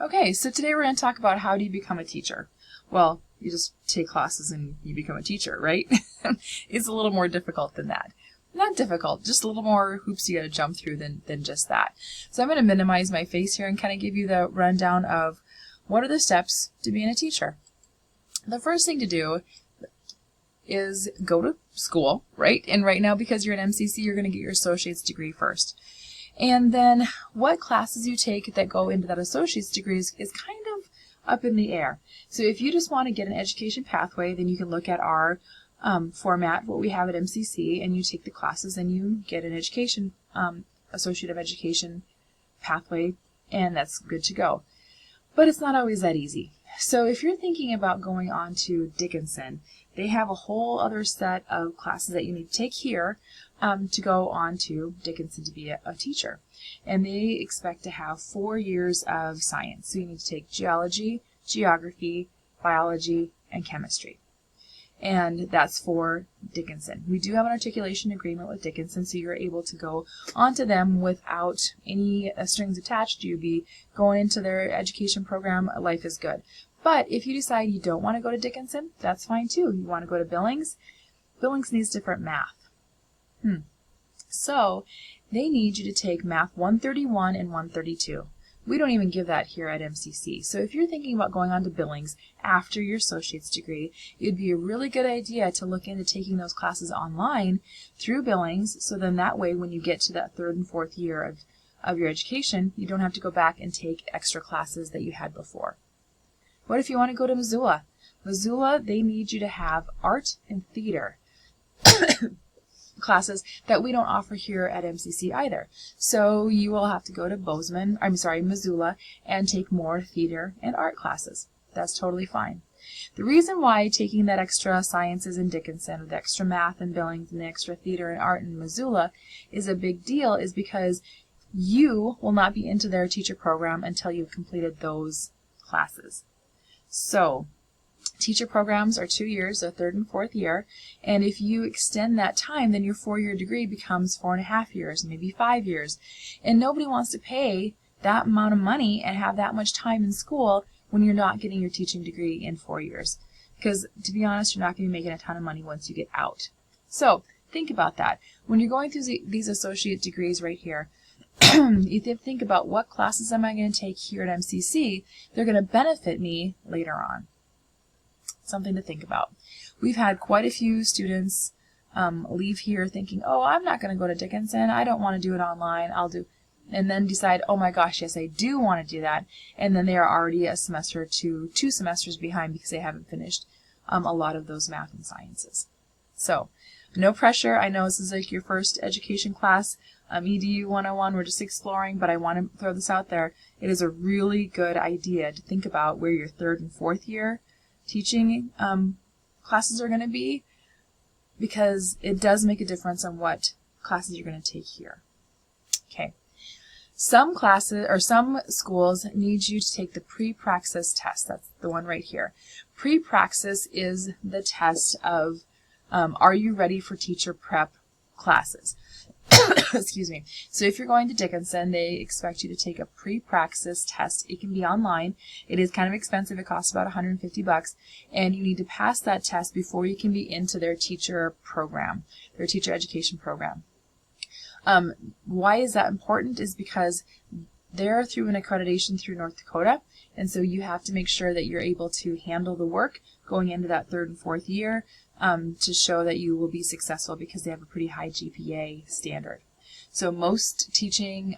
Okay, so today we're going to talk about how do you become a teacher. Well, you just take classes and you become a teacher, right? It's a little more difficult than that. Not difficult, just a little more hoops you got to jump through than just that. So I'm going to minimize my face here and kind of give you the rundown of what are the steps to being a teacher. The first thing to do is go to school, right? And right now, because you're an MCC, you're going to get your associate's degree first. And then what classes you take that go into that associate's degree is kind of up in the air. So if you just want to get an education pathway, then you can look at our format, what we have at MCC, and you take the classes and you get an education, associate of education pathway, and that's good to go. But it's not always that easy. So if you're thinking about going on to Dickinson, they have a whole other set of classes that you need to take here to go on to Dickinson to be a teacher. And they expect to have 4 years of science. So you need to take geology, geography, biology, and chemistry. And that's for Dickinson. We do have an articulation agreement with Dickinson, so you're able to go onto them without any strings attached. You'll be going into their education program. Life is good. But if you decide you don't want to go to Dickinson, that's fine too. You want to go to Billings. Billings needs different math. So they need you to take Math 131 and 132. We don't even give that here at MCC. So if you're thinking about going on to Billings after your associate's degree, it'd be a really good idea to look into taking those classes online through Billings, so then that way when you get to that 3rd and 4th year of your education, you don't have to go back and take extra classes that you had before. What if you want to go to Missoula? Missoula, they need you to have art and theater classes that we don't offer here at MCC either. So you will have to go to Missoula, and take more theater and art classes. That's totally fine. The reason why taking that extra sciences in Dickinson, or the extra math in Billings, and the extra theater and art in Missoula is a big deal is because you will not be into their teacher program until you've completed those classes. So teacher programs are 2 years, the 3rd and 4th year, and if you extend that time, then your 4-year degree becomes 4.5 years, maybe 5 years. And nobody wants to pay that amount of money and have that much time in school when you're not getting your teaching degree in 4 years. Because, to be honest, you're not going to be making a ton of money once you get out. So, think about that. When you're going through these associate degrees right here, you think about what classes am I going to take here at MCC, they're going to benefit me later on. Something to think about. We've had quite a few students leave here thinking, oh, I'm not going to go to Dickinson. I don't want to do it online. And then decide, oh my gosh, yes, I do want to do that. And then they are already a semester to 2 semesters behind because they haven't finished a lot of those math and sciences. So, no pressure. I know this is like your first education class, EDU 101. We're just exploring, but I want to throw this out there. It is a really good idea to think about where your 3rd and 4th year teaching classes are going to be, because it does make a difference on what classes you're going to take here. Okay. Some classes or some schools need you to take the pre-praxis test. That's the one right here. Pre-praxis is the test of are you ready for teacher prep classes? Excuse me. So if you're going to Dickinson, they expect you to take a pre-praxis test. It can be online. It is kind of expensive. It costs about $150, and you need to pass that test before you can be into their teacher program, their teacher education program. Why is that important? Is because they're through an accreditation through North Dakota, and so you have to make sure that you're able to handle the work going into that 3rd and 4th year to show that you will be successful, because they have a pretty high GPA standard. So most teaching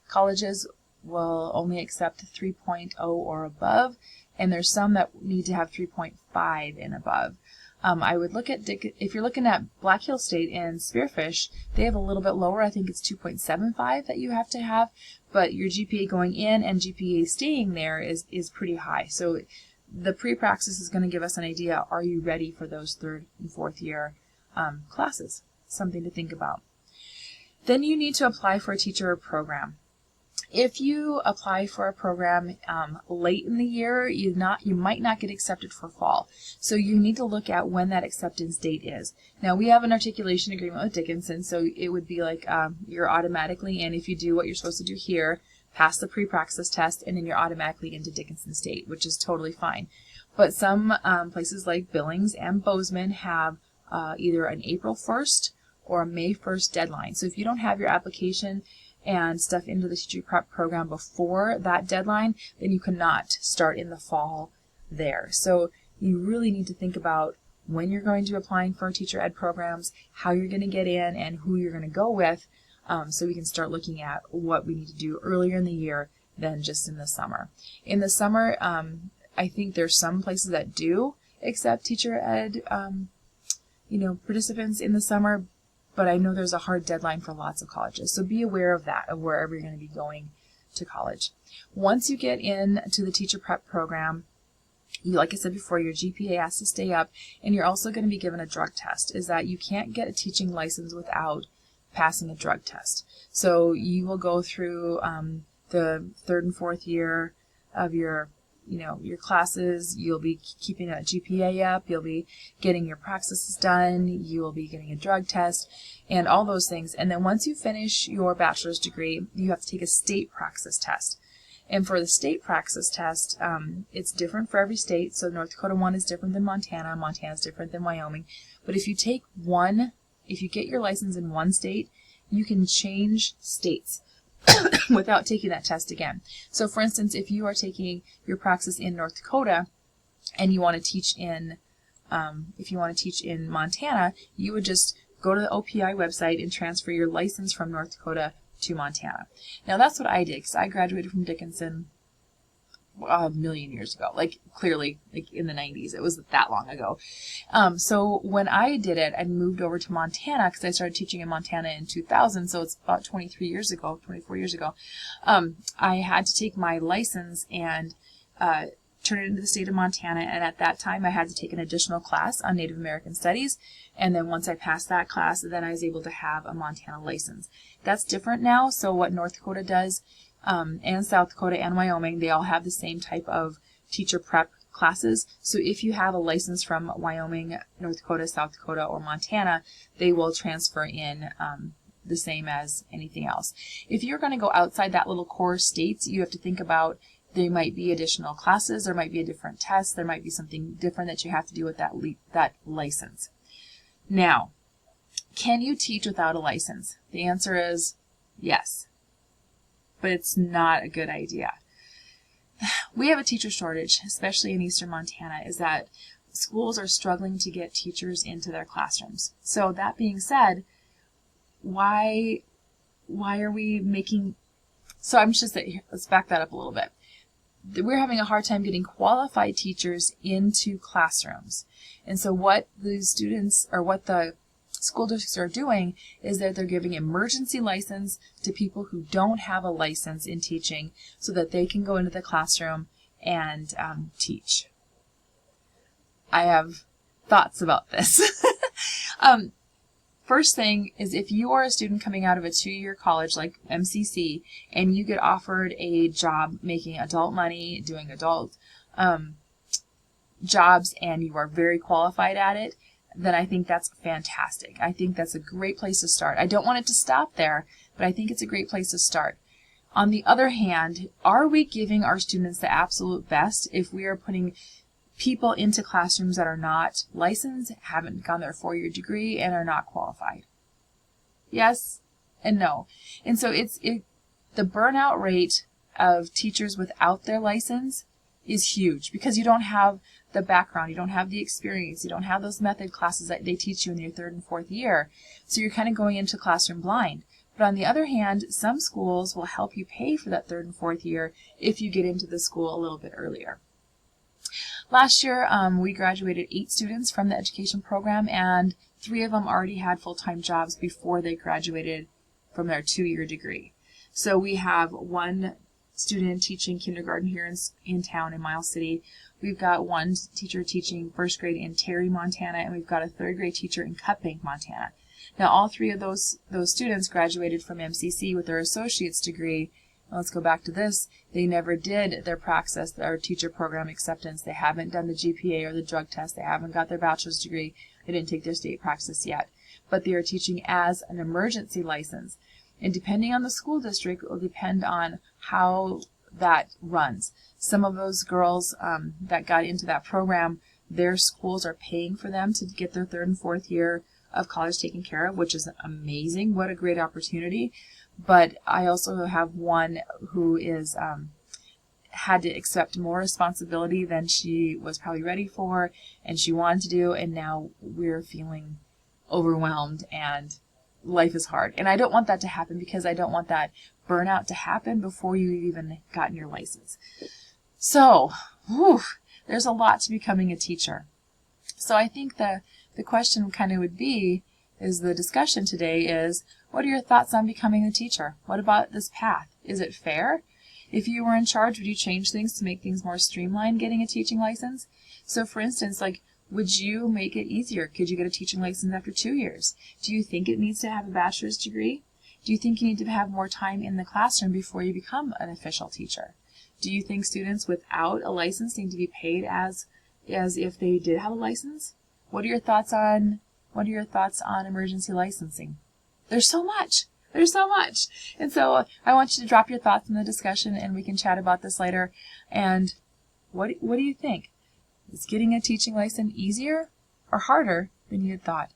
colleges will only accept 3.0 or above, and there's some that need to have 3.5 and above. I would look at, if you're looking at Black Hill State and Spearfish, they have a little bit lower. I think it's 2.75 that you have to have, but your GPA going in and GPA staying there is pretty high. So the pre-praxis is going to give us an idea, are you ready for those 3rd and 4th year classes? Something to think about. Then you need to apply for a teacher program. If you apply for a program late in the year, you might not get accepted for fall. So you need to look at when that acceptance date is. Now, we have an articulation agreement with Dickinson, so it would be like you're automatically in if you do what you're supposed to do here pass the pre-praxis test, and then you're automatically into Dickinson State, which is totally fine. But some places like Billings and Bozeman have either an April 1st or a May 1st deadline. So if you don't have your application and stuff into the teacher prep program before that deadline, then you cannot start in the fall there. So you really need to think about when you're going to be applying for teacher ed programs, how you're going to get in, and who you're going to go with, so we can start looking at what we need to do earlier in the year than just in the summer. In the summer, I think there's some places that do accept teacher ed, participants in the summer, but I know there's a hard deadline for lots of colleges. So be aware of that, of wherever you're going to be going to college. Once you get into the teacher prep program, like I said before, your GPA has to stay up, and you're also going to be given a drug test. Is that you can't get a teaching license without passing a drug test. So you will go through the third and fourth year of your classes. You'll be keeping that GPA up. You'll be getting your praxis done. You will be getting a drug test and all those things. And then once you finish your bachelor's degree, you have to take a state praxis test. And for the state praxis test, it's different for every state. So North Dakota one is different than Montana. Montana is different than Wyoming. But if you get your license in one state, you can change states without taking that test again. So for instance, if you are taking your praxis in North Dakota and you want to teach in Montana, you would just go to the OPI website and transfer your license from North Dakota to Montana. Now that's what I did, because I graduated from Dickinson a million years ago, clearly in the 90s. It was that long ago. So when I did it, I moved over to Montana because I started teaching in Montana in 2000. So it's about 24 years ago. I had to take my license and turn it into the state of Montana. And at that time, I had to take an additional class on Native American Studies. And then once I passed that class, then I was able to have a Montana license. That's different now. So what North Dakota does, and South Dakota and Wyoming, they all have the same type of teacher prep classes. So if you have a license from Wyoming, North Dakota, South Dakota, or Montana, they will transfer in the same as anything else. If you're going to go outside that little core states, you have to think about there might be additional classes, there might be a different test, there might be something different that you have to do with that license. Now, can you teach without a license? The answer is yes. But it's not a good idea. We have a teacher shortage, especially in eastern Montana, is that schools are struggling to get teachers into their classrooms. So that being said, why are we making, so I'm just saying, let's back that up a little bit. We're having a hard time getting qualified teachers into classrooms. And so what the students, or what the school districts are doing, is that they're giving emergency license to people who don't have a license in teaching so that they can go into the classroom and teach. I have thoughts about this. First thing is, if you are a student coming out of a 2-year college like MCC and you get offered a job making adult money, doing adult jobs, and you are very qualified at it, then I think that's fantastic. I think that's a great place to start. I don't want it to stop there, but I think it's a great place to start. On the other hand, are we giving our students the absolute best if we are putting people into classrooms that are not licensed, haven't gotten their 4-year degree, and are not qualified? Yes and no. And so the burnout rate of teachers without their license is huge, because you don't have the background, you don't have the experience, you don't have those method classes that they teach you in your 3rd and 4th year. So you're kind of going into classroom blind. But on the other hand, some schools will help you pay for that 3rd and 4th year if you get into the school a little bit earlier. Last year, we graduated 8 students from the education program, and 3 of them already had full-time jobs before they graduated from their 2-year degree. So we have 1 student teaching kindergarten here in town in Miles City. We've got 1 teacher teaching 1st grade in Terry, Montana, and we've got a 3rd grade teacher in Cut Bank, Montana. Now, all 3 of those students graduated from MCC with their associate's degree. Let's go back to this. They never did their praxis, their teacher program acceptance. They haven't done the GPA or the drug test. They haven't got their bachelor's degree. They didn't take their state praxis yet. But they are teaching as an emergency license. And depending on the school district, it will depend on how that runs. Some of those girls that got into that program, their schools are paying for them to get their 3rd and 4th year of college taken care of, which is amazing. What a great opportunity. But I also have one who is had to accept more responsibility than she was probably ready for and she wanted to do, and now we're feeling overwhelmed and life is hard. And I don't want that to happen, because I don't want that burnout to happen before you've even gotten your license. So, there's a lot to becoming a teacher. So I think the question kind of would be, is the discussion today is, what are your thoughts on becoming a teacher? What about this path? Is it fair? If you were in charge, would you change things to make things more streamlined getting a teaching license? So for instance, like, would you make it easier? Could you get a teaching license after 2 years? Do you think it needs to have a bachelor's degree? Do you think you need to have more time in the classroom before you become an official teacher? Do you think students without a license need to be paid as if they did have a license? What are your thoughts on emergency licensing? There's so much. There's so much. And so I want you to drop your thoughts in the discussion, and we can chat about this later. And what do you think? Is getting a teaching license easier or harder than you had thought?